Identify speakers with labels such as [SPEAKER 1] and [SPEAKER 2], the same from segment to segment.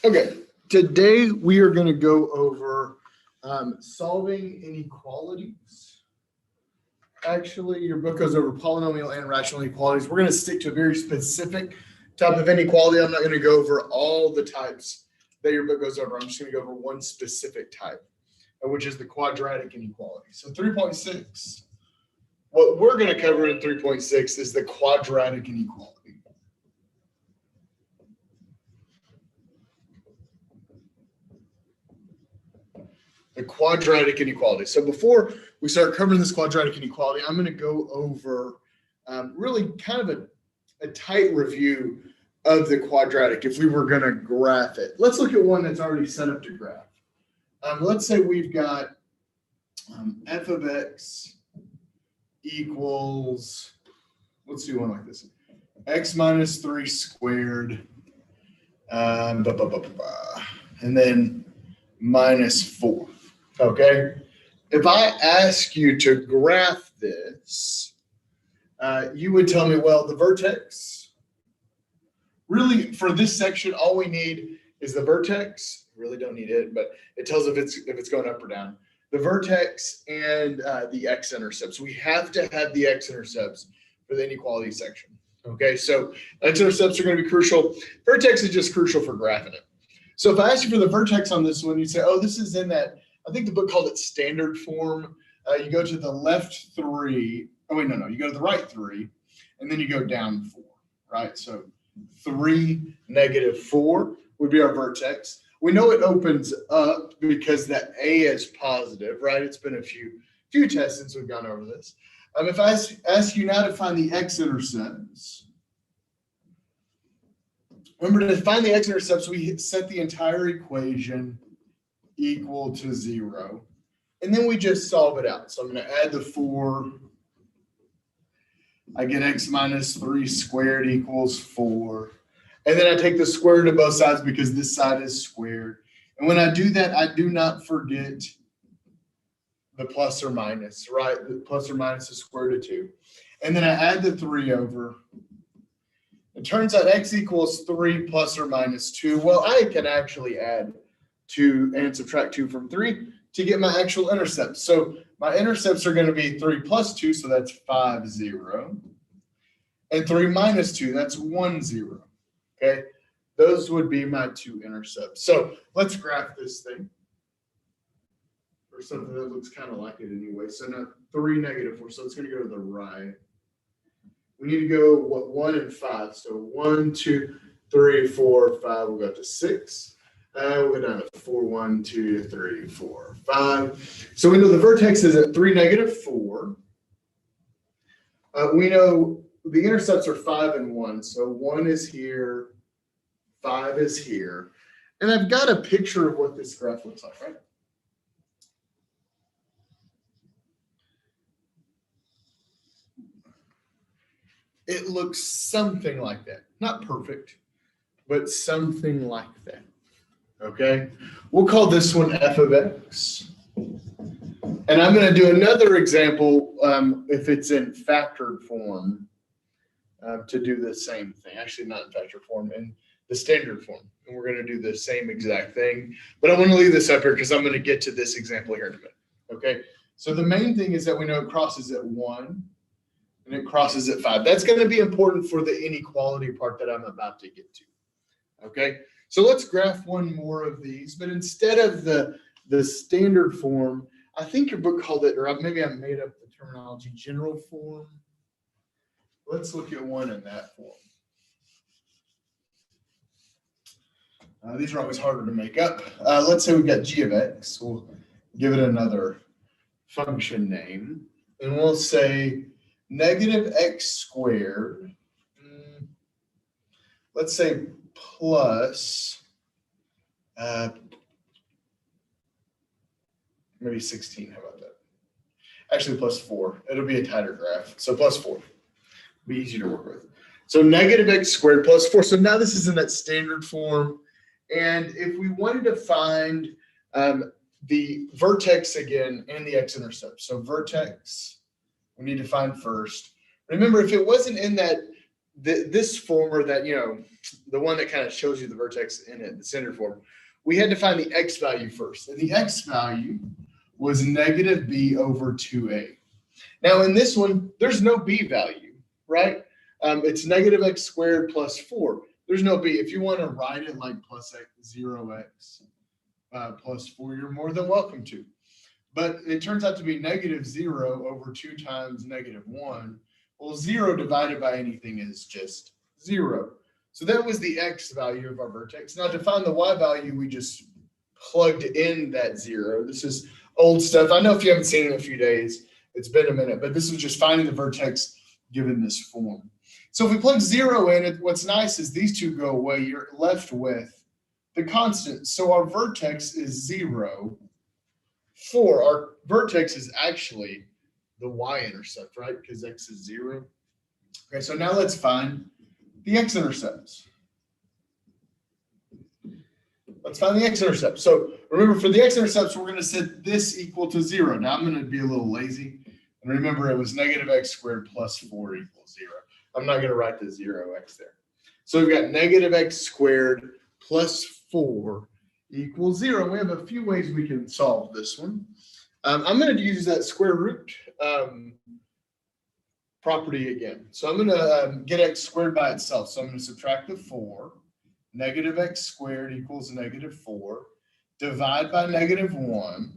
[SPEAKER 1] Okay, today we are going to go over solving inequalities. Actually, your book goes over polynomial and rational inequalities. We're going to stick to a very specific type of inequality. I'm not going to go over all the types that your book goes over. I'm just going to go over one specific type, which is the quadratic inequality. So 3.6, what we're going to cover in 3.6 is the quadratic inequality. The quadratic inequality. So before we start covering this quadratic inequality, I'm going to go over really kind of a tight review of the quadratic if we were going to graph it. Let's look at one that's already set up to graph. Let's say we've got f of x equals, let's do one like this, x minus 3 squared, and then minus 4. Okay, if I ask you to graph this, you would tell me, well, the vertex, really for this section, all we need is the vertex. Really don't need it, but it tells if it's going up or down. The vertex and the x-intercepts. We have to have the x-intercepts for the inequality section. Okay, so x-intercepts are going to be crucial. Vertex is just crucial for graphing it. So if I ask you for the vertex on this one, you say, oh, this is in that, I think the book called it standard form. You go to the left 3. Oh, wait, no. You go to the right 3, and then you go down 4, right? So 3, negative 4 would be our vertex. We know it opens up because that A is positive, right? It's been a few tests since we've gone over this. If I ask you now to find the x-intercepts, remember to find the x-intercepts, we set the entire equation equal to 0. And then we just solve it out. So I'm going to add the 4. I get x minus 3 squared equals 4. And then I take the square root of both sides because this side is squared. And when I do that, I do not forget the plus or minus, right? The plus or minus is square root of 2. And then I add the 3 over. It turns out x equals 3 plus or minus 2. Well, I can actually add 2 and subtract 2 from 3 to get my actual intercepts. So my intercepts are going to be 3 plus 2, so that's 5, 0. And 3 minus 2, that's 1, 0. Okay, those would be my 2 intercepts. So let's graph this thing, or something that looks kind of like it anyway. So now 3, negative 4, so it's going to go to the right. We need to go, 1 and 5. So 1, 2, 3, 4, 5. We'll go up to 6. We'll go down to 4, 1, 2, 3, 4, 5. So we know the vertex is at 3, negative 4. We know the intercepts are 5 and 1. So 1 is here, 5 is here. And I've got a picture of what this graph looks like, right? It looks something like that. Not perfect, but something like that. Okay? We'll call this one f of x. And I'm going to do another example if it's in factored form to do the same thing. Actually, not in factored form, in the standard form. And we're going to do the same exact thing. But I want to leave this up here because I'm going to get to this example here in a minute. Okay? So the main thing is that we know it crosses at 1. And it crosses at 5. That's going to be important for the inequality part that I'm about to get to. Okay, so let's graph one more of these, but instead of the standard form, I think your book called it, or maybe I made up the terminology, general form. Let's look at one in that form. These are always harder to make up. Let's say we've got g of x. We'll give it another function name, and we'll say negative x squared, let's say plus maybe 16. How about that? Actually, plus 4. It'll be a tighter graph. So plus 4. Be easier to work with. So negative x squared plus 4. So now this is in that standard form. And if we wanted to find the vertex again and the x-intercept. So vertex, we need to find first. Remember, if it wasn't in this form, or that, the one that kind of shows you the vertex in it, the center form, we had to find the x value first. And the x value was negative b over 2a. Now in this one, there's no b value, right? It's negative x squared plus 4. There's no b. If you want to write it like plus 0x plus 4, you're more than welcome to. But it turns out to be negative 0 over 2 times negative 1. Well, 0 divided by anything is just 0. So that was the x value of our vertex. Now to find the y value, we just plugged in that 0. This is old stuff. I know if you haven't seen it in a few days, it's been a minute, but this was just finding the vertex given this form. So if we plug 0 in, what's nice is these two go away. You're left with the constant. So our vertex is 0, 4. Our vertex is actually the y-intercept, right? Because x is 0. Okay, so now let's find the x-intercepts. Let's find the x-intercept. So remember, for the x-intercepts, we're going to set this equal to 0. Now I'm going to be a little lazy. And remember, it was negative x squared plus 4 equals 0. I'm not going to write the 0x there. So we've got negative x squared plus 4 equals 0. We have a few ways we can solve this one. I'm going to use that square root property again. So I'm going to get x squared by itself. So I'm going to subtract the 4. Negative x squared equals negative 4. Divide by negative 1.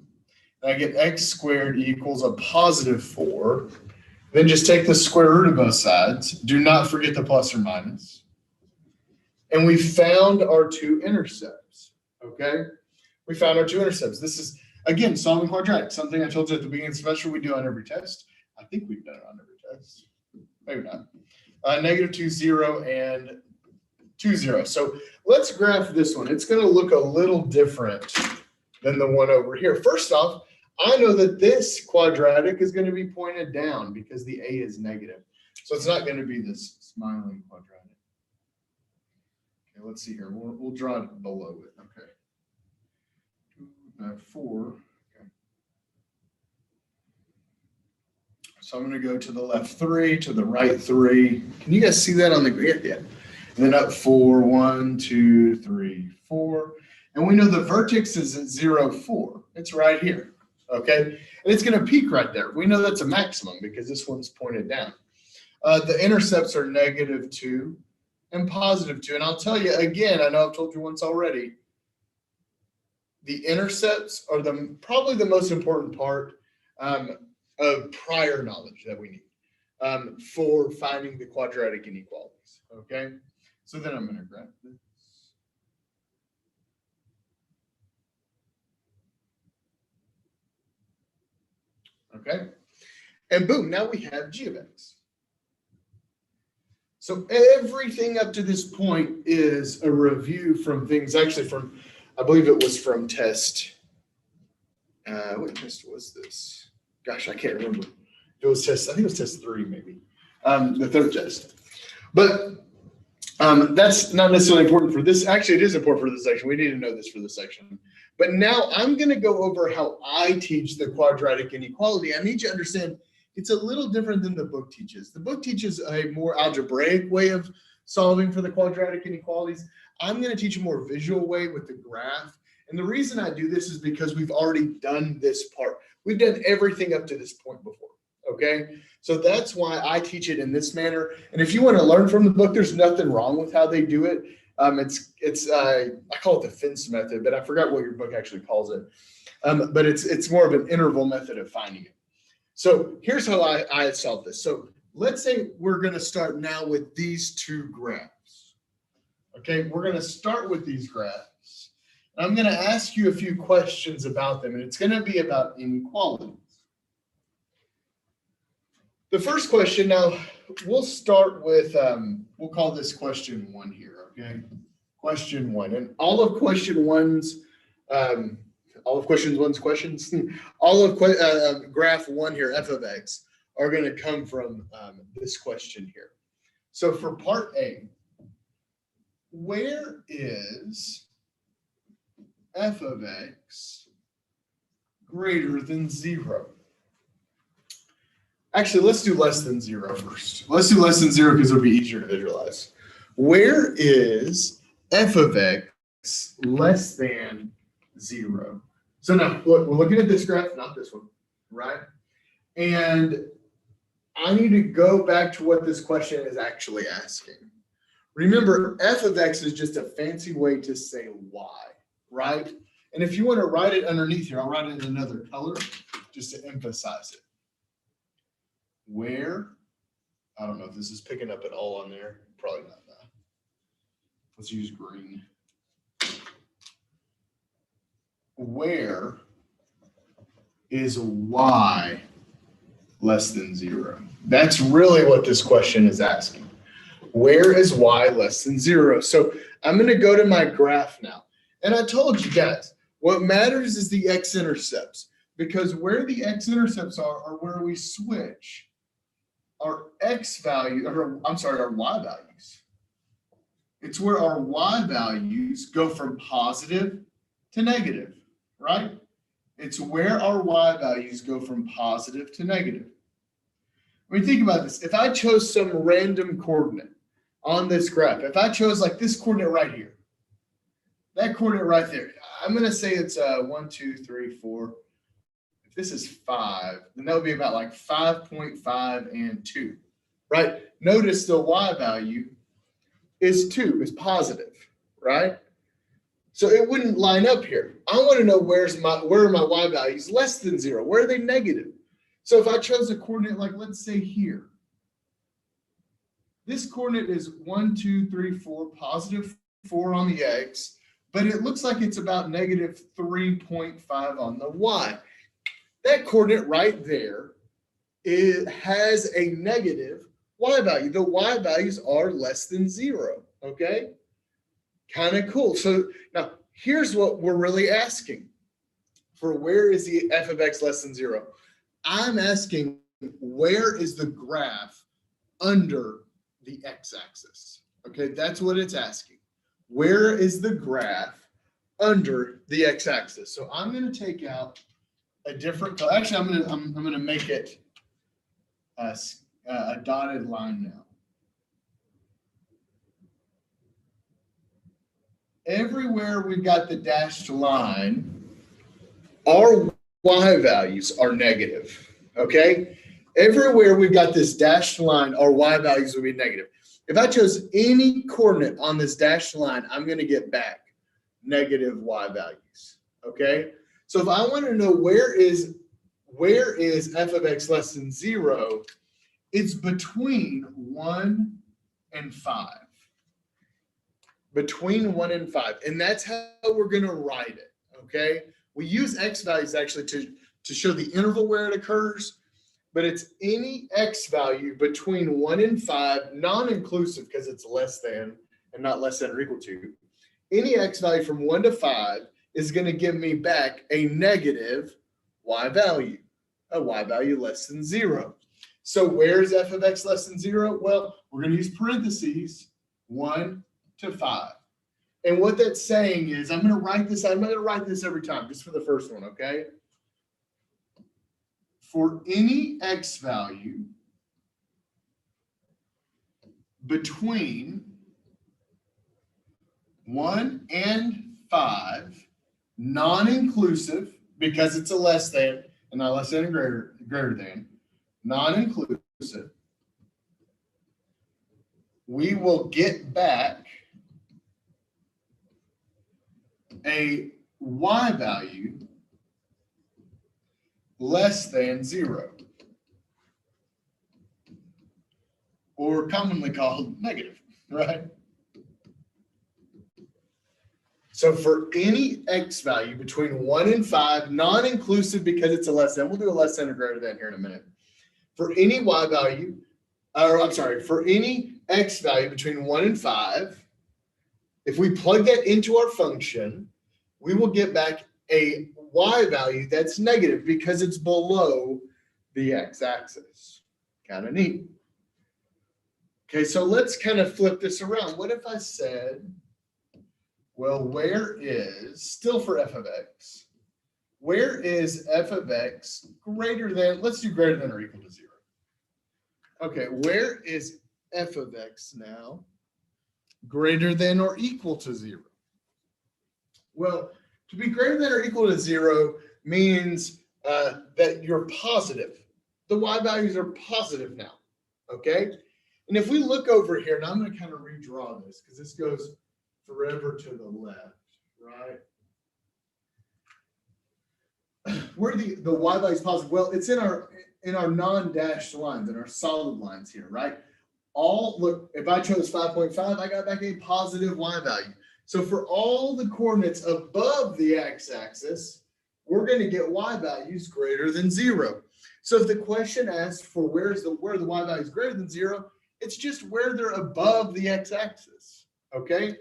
[SPEAKER 1] And I get x squared equals a positive 4. Then just take the square root of both sides. Do not forget the plus or minus. And we found our two intercepts. Okay? We found our two intercepts. This is, again, solving quadratic, something I told you at the beginning of the semester we do on every test. I think we've done it on every test. Maybe not. Negative 2, 0, and 2, 0. So let's graph this one. It's going to look a little different than the one over here. First off, I know that this quadratic is going to be pointed down because the a is negative. So it's not going to be this smiling quadratic. Okay, let's see here. We'll draw it below it. Okay. 4. Okay. So I'm going to go to the left 3, to the right 3. Can you guys see that on the grid? Yeah. And then up 4, 1, 2, 3, 4. And we know the vertex is at 0, 4. It's right here. Okay. And it's going to peak right there. We know that's a maximum because this one's pointed down. The intercepts are negative 2 and positive 2. And I'll tell you again, I know I've told you once already, the intercepts are probably the most important part of prior knowledge that we need for finding the quadratic inequalities. Okay. So then I'm going to graph this. Okay. And boom, now we have g of x. So everything up to this point is a review from things, actually from, I believe it was from test. What test was this? Gosh, I can't remember. It was test, I think it was test 3 maybe, the third test. But that's not necessarily important for this. Actually, it is important for this section. We need to know this for this section. But now I'm going to go over how I teach the quadratic inequality. I need you to understand it's a little different than the book teaches. The book teaches a more algebraic way of solving for the quadratic inequalities. I'm going to teach a more visual way with the graph. And the reason I do this is because we've already done this part. We've done everything up to this point before. Okay, so that's why I teach it in this manner. And if you want to learn from the book, there's nothing wrong with how they do it. I call it the Fence method, but I forgot what your book actually calls it. But it's more of an interval method of finding it. So here's how I solve this. So let's say we're going to start now with these two graphs. Okay, we're going to start with these graphs. I'm going to ask you a few questions about them, and it's going to be about inequalities. The first question, now we'll start with, we'll call this question 1 here, okay? Question 1, and all of question 1's, questions, all of graph 1 here, f of x, are going to come from this question here. So for part A, where is f of x greater than 0? Actually, let's do less than 0 first. Let's do less than 0 because it'll be easier to visualize. Where is f of x less than 0? So now, look, we're looking at this graph, not this one, right? And I need to go back to what this question is actually asking. Remember, f of x is just a fancy way to say y, right? And if you want to write it underneath here, I'll write it in another color just to emphasize it. Where, I don't know if this is picking up at all on there. Probably not. No. Let's use green. Where is y less than 0? That's really what this question is asking. Where is y less than 0? So I'm going to go to my graph now. And I told you guys, what matters is the x-intercepts, because where the x-intercepts are where we switch our x value, or I'm sorry, our y values. It's where our y values go from positive to negative, right? It's where our y values go from positive to negative. When you think about this, if I chose some random coordinate on this graph, if I chose like this coordinate right here, that coordinate right there, I'm going to say it's 1, 2, 3, 4. If this is 5, then that would be about like 5.5 and 2, right? Notice the y value is 2, is positive, right? So it wouldn't line up here. I want to know where are my y values less than 0? Where are they negative? So if I chose a coordinate like, let's say here, this coordinate is 1, 2, 3, 4, positive 4 on the x, but it looks like it's about negative 3.5 on the y. That coordinate right there, it has a negative y value. The y values are less than 0, okay? Kind of cool. So now here's what we're really asking for. Where is the f of x less than 0? I'm asking, where is the graph under the x-axis? Okay, that's what it's asking. Where is the graph under the x-axis? So I'm going to take out a different color. Actually, I'm going to make it a dotted line now. Everywhere we've got the dashed line, our y values are negative, okay? Everywhere we've got this dashed line, our y values will be negative. If I chose any coordinate on this dashed line, I'm going to get back negative y values, okay? So if I want to know where is f of x less than 0, it's between 1 and 5. Between 1 and 5. And that's how we're going to write it, okay? We use x values actually to show the interval where it occurs, but it's any x value between 1 and 5, non-inclusive because it's less than and not less than or equal to. Any x value from 1 to 5 is going to give me back a negative y value, a y value less than 0. So where is f of x less than 0? Well, we're going to use parentheses, 1 to 5. And what that's saying is, I'm going to write this out. I'm not going to write this every time, just for the first one, okay? For any x value between 1 and 5, non-inclusive, because it's a less than, and not less than and greater than, non-inclusive, we will get back a y value less than 0, or commonly called negative, right? So for any x value between 1 and 5, non-inclusive because it's a less than, we'll do a less than or greater than here in a minute. For any y value, for any x value between 1 and 5, if we plug that into our function, we will get back a y value that's negative because it's below the x-axis. Kind of neat. Okay, so let's kind of flip this around. What if I said, well, where is, still for f of x, where is f of x greater than, let's do greater than or equal to 0. Okay, where is f of x now greater than or equal to 0? Well, to be greater than or equal to 0 means that you're positive. The y values are positive now, okay? And if we look over here, and I'm going to kind of redraw this because this goes forever to the left, right? Where the y value is positive? Well, it's in our non-dashed lines, in our solid lines here, right? Look, if I chose 5.5, I got back a positive y value. So for all the coordinates above the x-axis, we're going to get y values greater than 0. So if the question asks for where the y value is greater than 0, it's just where they're above the x-axis. Okay.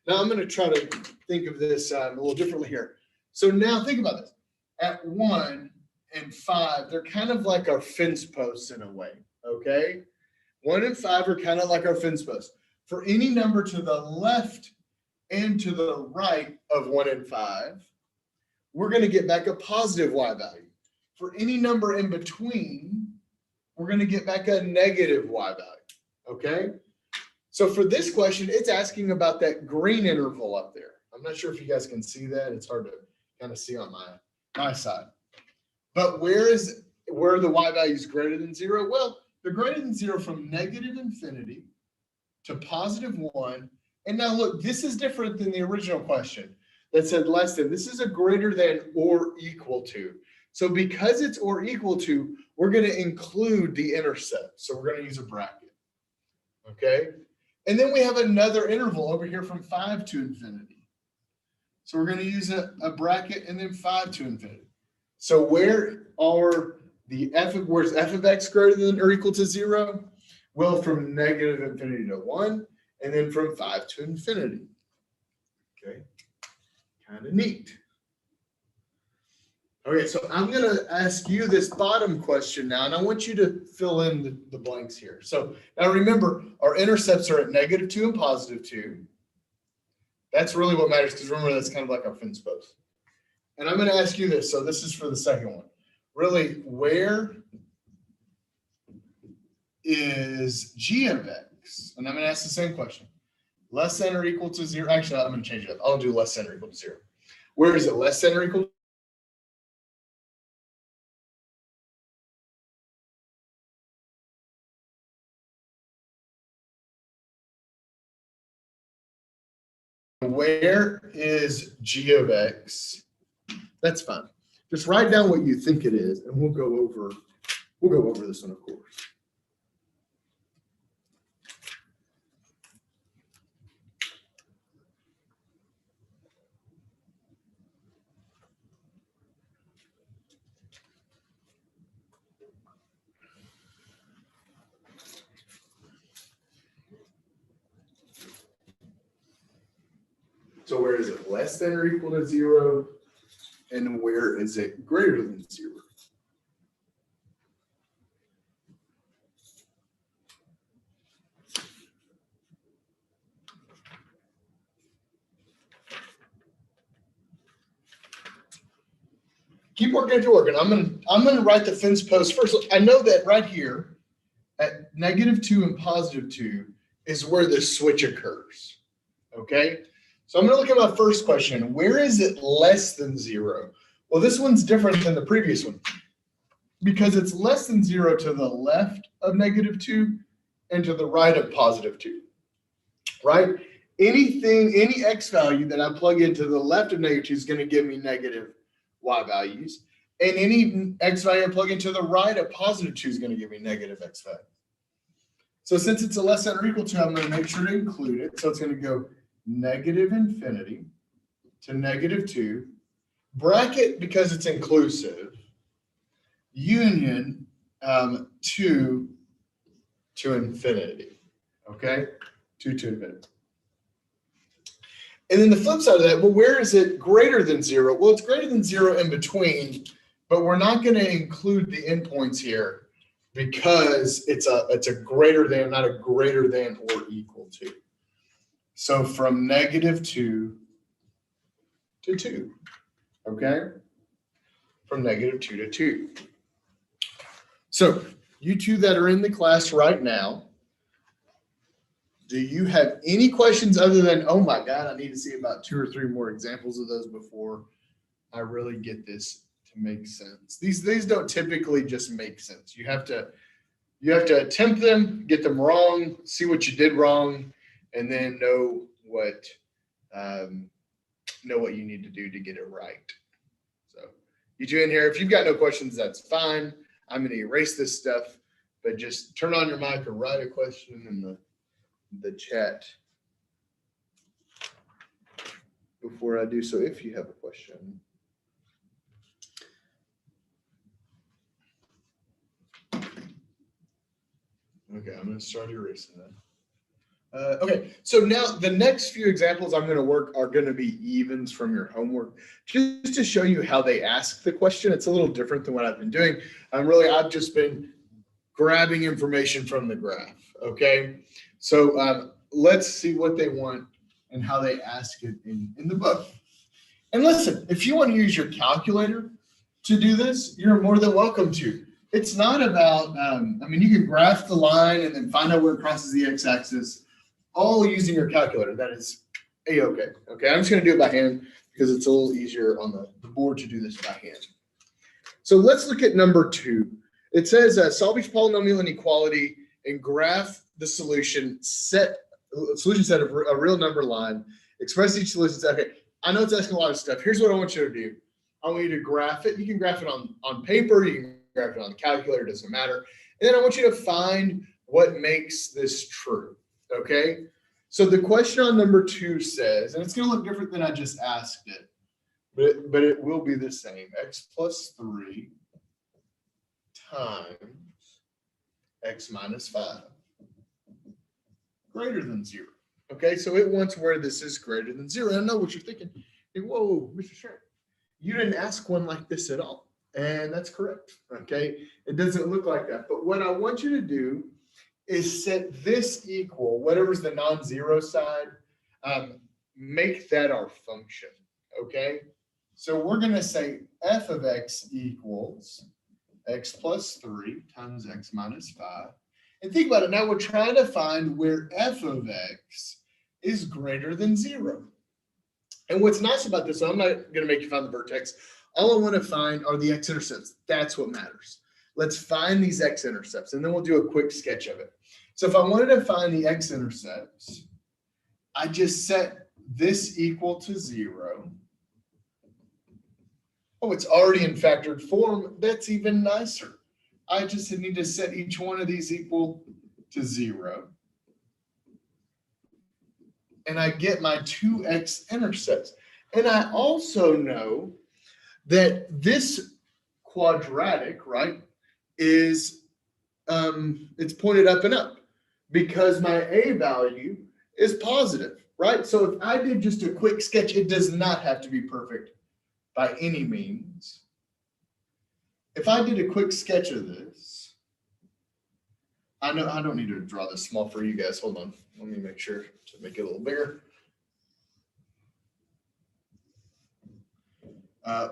[SPEAKER 1] Now I'm going to try to think of this a little differently here. So now think about this. At 1 and 5, they're kind of like our fence posts in a way. Okay. 1 and 5 are kind of like our fence posts. For any number to the left and to the right of 1 and 5, we're going to get back a positive y value. For any number in between, we're going to get back a negative y value. Okay. So for this question, it's asking about that green interval up there. I'm not sure if you guys can see that. It's hard to kind of see on my side. But where the y value is greater than 0? Well, they're greater than 0 from negative infinity to positive 1. And now look, this is different than the original question that said less than. This is a greater than or equal to. So because it's or equal to, we're going to include the intercept. So we're going to use a bracket. Okay. And then we have another interval over here from 5 to infinity. So we're going to use a bracket and then 5 to infinity. So where's f of x greater than or equal to 0? Well, from negative infinity to 1, and then from 5 to infinity. Okay, kind of neat. Okay, so I'm going to ask you this bottom question now, and I want you to fill in the blanks here. So now remember, our intercepts are at -2 and +2. That's really what matters, because remember, that's kind of like our fence post. And I'm going to ask you this. So this is for the second one. Really, where is g of x? And I'm going to ask the same question. Less than or equal to 0? Actually, I'm going to change it up. I'll do less than or equal to 0. Where is it less than or equal to 0? Where is g of x? That's fine. Just write down what you think it is, and we'll go over this one, of course. So where is it less than or equal to 0? And where is it greater than 0? Keep working at your work, and I'm gonna write the fence post first. I know that right here at -2 and +2 is where the switch occurs. Okay, so I'm gonna look at my first question. Where is it less than 0? Well, this one's different than the previous one because it's less than 0 to the left of -2 and to the right of +2. Right? Any x value that I plug into the left of -2 is going to give me negative y values. And any x value I plug into the right of +2 is going to give me negative x value. So since it's a less than or equal to, I'm going to make sure to include it. So it's going to go negative infinity to -2, bracket because it's inclusive, union to infinity. Okay? 2 to infinity. And then the flip side of that, well, where is it greater than 0? Well, it's greater than 0 in between, but we're not going to include the endpoints here because it's a greater than, not a greater than or equal to. So from -2 to 2, okay? From -2 to 2. So you two that are in the class right now, do you have any questions other than, oh my God, I need to see about 2 or 3 more examples of those before I really get this to make sense. These don't typically just make sense. You have to attempt them, get them wrong, see what you did wrong, and then know what you need to do to get it right. So you two in here, if you've got no questions, that's fine. I'm going to erase this stuff, but just turn on your mic or write a question in the chat before I do so if you have a question. Okay, I'm going to start erasing that. Okay, so now the next few examples I'm going to work are going to be evens from your homework, just to show you how they ask the question. It's a little different than what I've been doing. I've just been grabbing information from the graph. Okay, so let's see what they want and how they ask it in the book. And listen, if you want to use your calculator to do this, you're more than welcome to. It's not about, you can graph the line and then find out where it crosses the x-axis, all using your calculator. That is a-okay. Okay, I'm just going to do it by hand because it's a little easier on the board to do this by hand. So let's look at number 2. It says solve each polynomial inequality and graph the solution set of a real number line. Express each solution set. Okay, I know it's asking a lot of stuff. Here's what I want you to do. I want you to graph it. You can graph it on paper. You can graph it on the calculator. It doesn't matter. And then I want you to find what makes this true. Okay. So the question on number 2 says, and it's going to look different than I just asked it, but it will be the same. X plus 3 times x minus 5 greater than 0. Okay, so it wants where this is greater than 0. I know what you're thinking. Hey, whoa, Mr. Shrek, you didn't ask one like this at all. And that's correct. Okay, it doesn't look like that. But what I want you to do is set this equal, whatever's the non-zero side, make that our function. Okay, so we're going to say f of x equals x plus 3 times x minus 5. And think about it. Now we're trying to find where f of x is greater than 0. And what's nice about this, so I'm not going to make you find the vertex. All I want to find are the x-intercepts. That's what matters. Let's find these x-intercepts, and then we'll do a quick sketch of it. So if I wanted to find the x-intercepts, I just set this equal to 0. Oh, it's already in factored form. That's even nicer. I just need to set each one of these equal to 0. And I get my 2 x-intercepts. And I also know that this quadratic, right, is it's pointed up and up because my a value is positive, right? So if I did just a quick sketch, it does not have to be perfect by any means. If I did a quick sketch of this, I know I don't need to draw this small for you guys. Hold on. Let me make sure to make it a little bigger.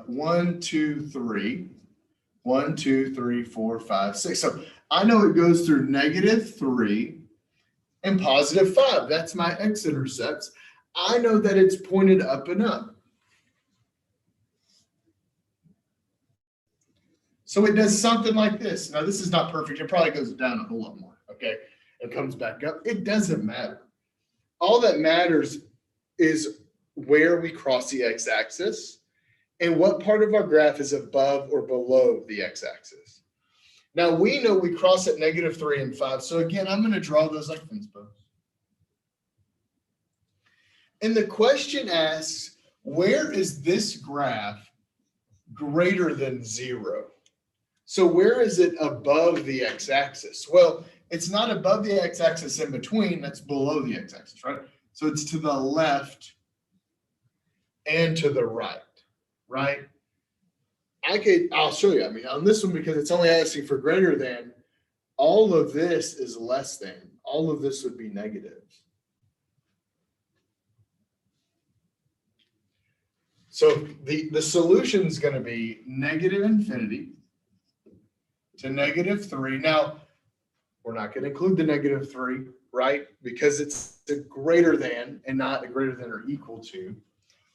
[SPEAKER 1] 1, 2, 3. 1, 2, 3, 4, 5, 6. So I know it goes through -3 and +5. That's my x-intercepts. I know that it's pointed up and up. So it does something like this. Now, this is not perfect. It probably goes down a whole lot more, okay? It comes back up. It doesn't matter. All that matters is where we cross the x-axis and what part of our graph is above or below the x-axis. Now, we know we cross at -3 and 5. So again, I'm going to draw those like fence posts. And the question asks, where is this graph greater than 0? So where is it above the x-axis? Well, it's not above the x-axis in between. That's below the x-axis, right? So it's to the left and to the right, right? I'll show you. I mean, on this one, because it's only asking for greater than, all of this is less than. All of this would be negative. So the solution is going to be -infinity to -3. Now, We're not going to include the -3, right? Because it's a greater than and not a greater than or equal to.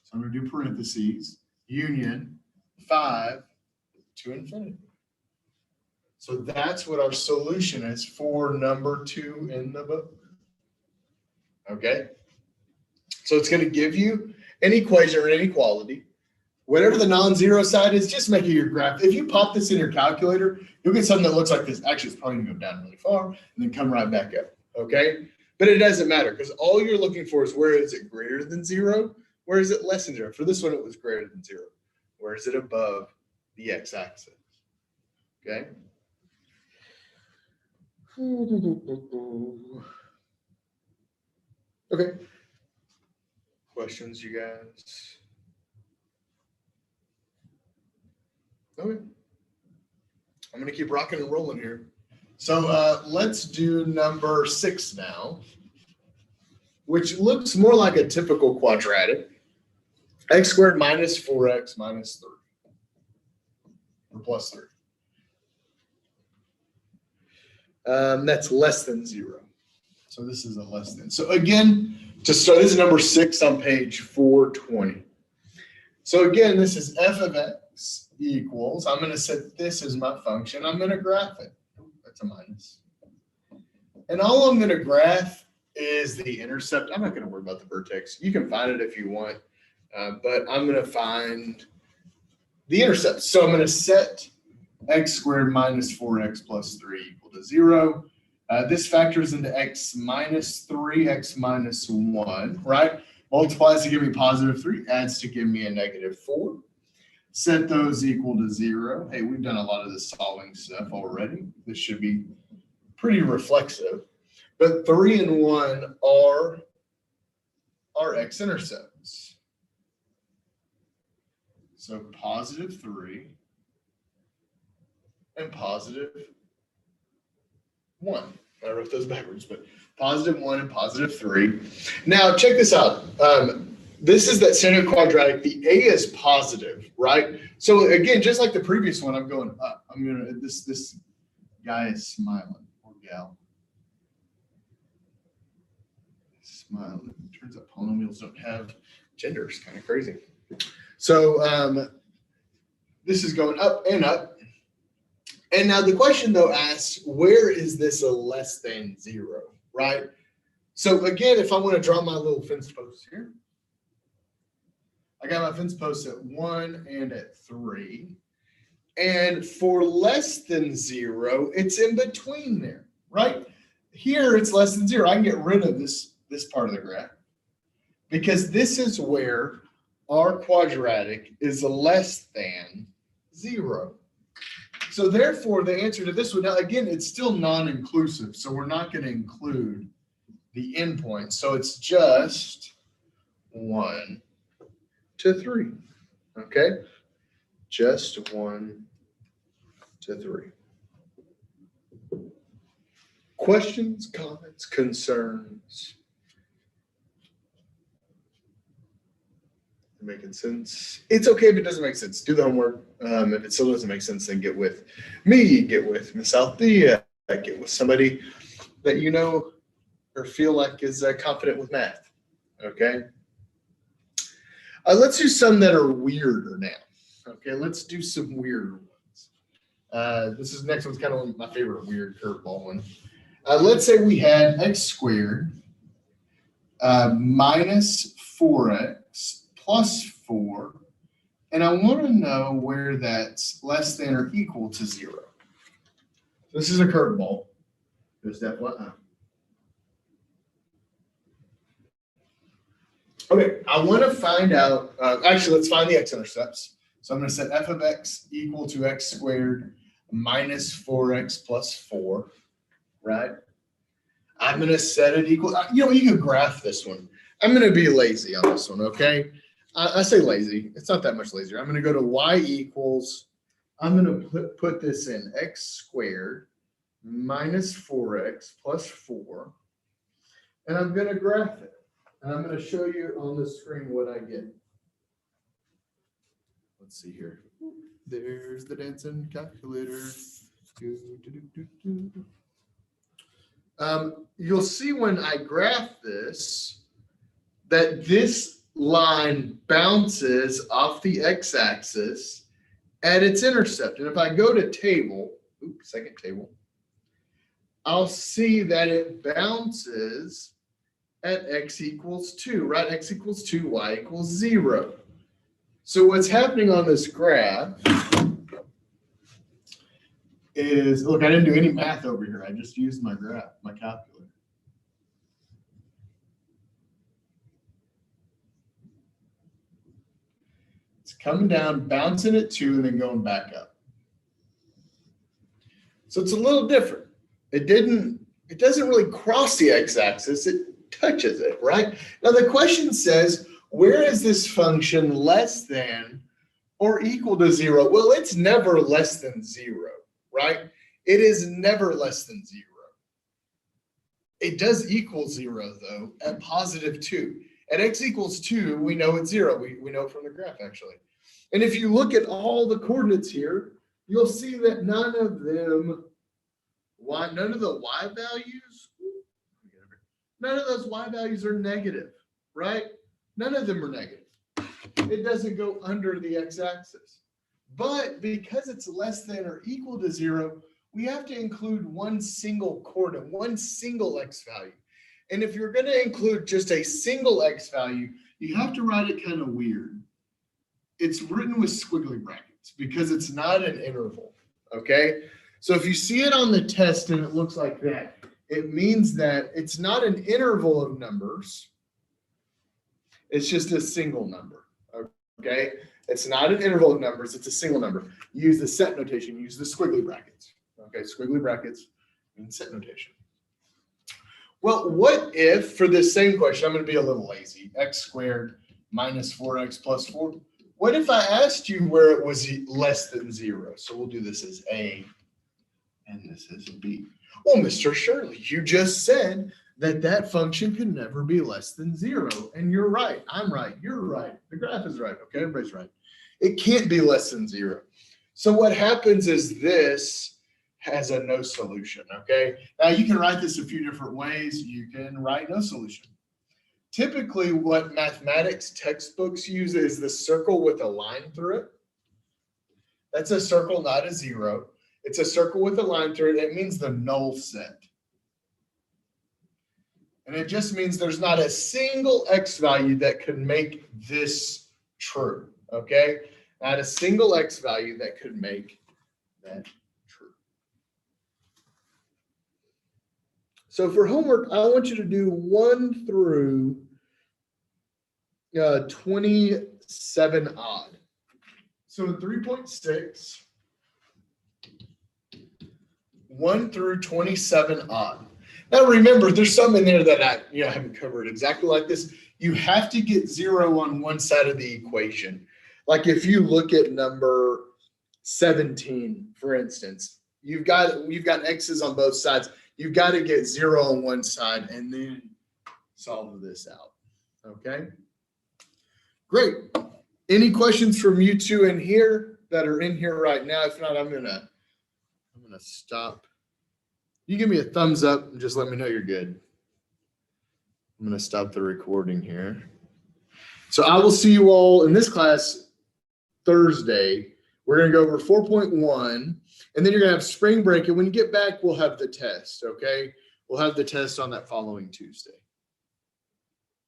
[SPEAKER 1] So I'm going to do parentheses, union 5 to infinity. So that's what our solution is for number 2 in the book. Okay? So it's going to give you an equation or an inequality. Whatever the non-zero side is, just make it your graph. If you pop this in your calculator, you'll get something that looks like this. Actually, it's probably going to go down really far and then come right back up. Okay? But it doesn't matter because all you're looking for is where is it greater than 0? Where is it less than 0? For this one, it was greater than 0. Where is it above the x-axis? Okay? Okay. Questions, you guys? Okay. I'm going to keep rocking and rolling here. So let's do number 6 now, which looks more like a typical quadratic. X squared minus 4x minus 3, or plus 3. That's less than 0. So this is a less than. So again, to start, this is number 6 on page 420. So again, this is f of x equals, I'm going to set this as my function. I'm going to graph it. That's a minus. And all I'm going to graph is the intercept. I'm not going to worry about the vertex. You can find it if you want, but I'm going to find the intercept. So I'm going to set x squared minus 4x plus 3 equal to 0. This factors into x minus 3, x minus 1, right? Multiplies to give me positive 3, adds to give me a negative 4. Set those equal to 0. Hey, we've done a lot of this solving stuff already. This should be pretty reflexive. But 3 and 1 are our x-intercepts. So positive 3 and positive 1. I wrote those backwards, but positive 1 and positive 3. Now, check this out. This is that standard quadratic. The a is positive, right? So again, just like the previous one, I'm going up. I'm gonna this guy is smiling, or gal. Smiling. Turns out polynomials don't have genders. Kind of crazy. So this is going up and up. And now the question though asks, where is this a less than 0, right? So again, if I want to draw my little fence post here, I got my fence posts at 1 and at 3. And for less than 0, it's in between there, right? Here it's less than 0. I can get rid of this part of the graph because this is where our quadratic is less than 0. So therefore, the answer to this one, now again, it's still non-inclusive. So we're not going to include the endpoint. So it's just 1 to 3, okay? Just 1 to 3. Questions, comments, concerns? Making sense? It's okay if it doesn't make sense. Do the homework. If it still doesn't make sense, then get with me, get with Miss Althea, get with somebody that you know or feel like is confident with math, okay? Let's do some that are weirder now. Okay, let's do some weirder ones. This is next one's kind of my favorite weird curveball one. Let's say we had x squared minus 4x plus 4, and I want to know where that's less than or equal to 0. This is a curveball. There's that one. Okay, I want to find out, actually, let's find the x-intercepts. So I'm going to set f of x equal to x squared minus 4x plus 4, right? I'm going to set it equal, you can graph this one. I'm going to be lazy on this one, okay? I say lazy. It's not that much lazier. I'm going to go to y equals, I'm going to put this in x squared minus 4x plus 4, and I'm going to graph it. And I'm going to show you on the screen what I get. Let's see here. There's the dancing calculator. You'll see when I graph this, that this line bounces off the x-axis at its intercept. And if I go to table, second table, I'll see that it bounces at x equals 2, right? X equals 2, y equals 0. So what's happening on this graph is, look, I didn't do any math over here. I just used my graph, my calculator. It's coming down, bouncing at 2, and then going back up. So it's a little different. It doesn't really cross the x-axis, it touches it, right? Now the question says, where is this function less than or equal to 0? Well, it's never less than 0, right? It is never less than 0. It does equal 0 though, at positive 2. At x equals 2, we know it's 0. We know from the graph actually. And if you look at all the coordinates here, you'll see that none of the y values, none of those y values are negative, right? None of them are negative. It doesn't go under the x-axis. But because it's less than or equal to 0, we have to include one single coordinate, one single x value. And if you're going to include just a single x value, you have to write it kind of weird. It's written with squiggly brackets because it's not an interval, okay? So if you see it on the test and it looks like that, it means that it's not an interval of numbers. It's just a single number, okay? It's not an interval of numbers, it's a single number. Use the set notation, use the squiggly brackets, okay? Squiggly brackets mean set notation. Well, what if, for this same question, I'm gonna be a little lazy, x squared minus 4x plus 4. What if I asked you where it was less than 0? So we'll do this as A and this is B. Well, Mr. Shirley, you just said that function can never be less than 0. And you're right. I'm right. You're right. The graph is right. Okay, everybody's right. It can't be less than 0. So what happens is this has a no solution, okay? Now you can write this a few different ways. You can write no solution. Typically what mathematics textbooks use is the circle with a line through it. That's a circle, not a 0. It's a circle with a line through it. It means the null set. And it just means there's not a single x value that could make this true, okay? Not a single x value that could make that true. So for homework, I want you to do 1 through 27 odd. So in 3.6, 1 through 27 odd. Now remember, there's some in there that I haven't covered exactly like this. You have to get 0 on one side of the equation. Like if you look at number 17, for instance, you've got x's on both sides. You've got to get 0 on one side and then solve this out. Okay? Great. Any questions from you two in here that are in here right now? If not, I'm gonna stop. You give me a thumbs up and just let me know you're good. I'm gonna stop the recording here. So I will see you all in this class Thursday. We're gonna go over 4.1, and then you're gonna have spring break. And when you get back, we'll have the test, okay? We'll have the test on that following Tuesday.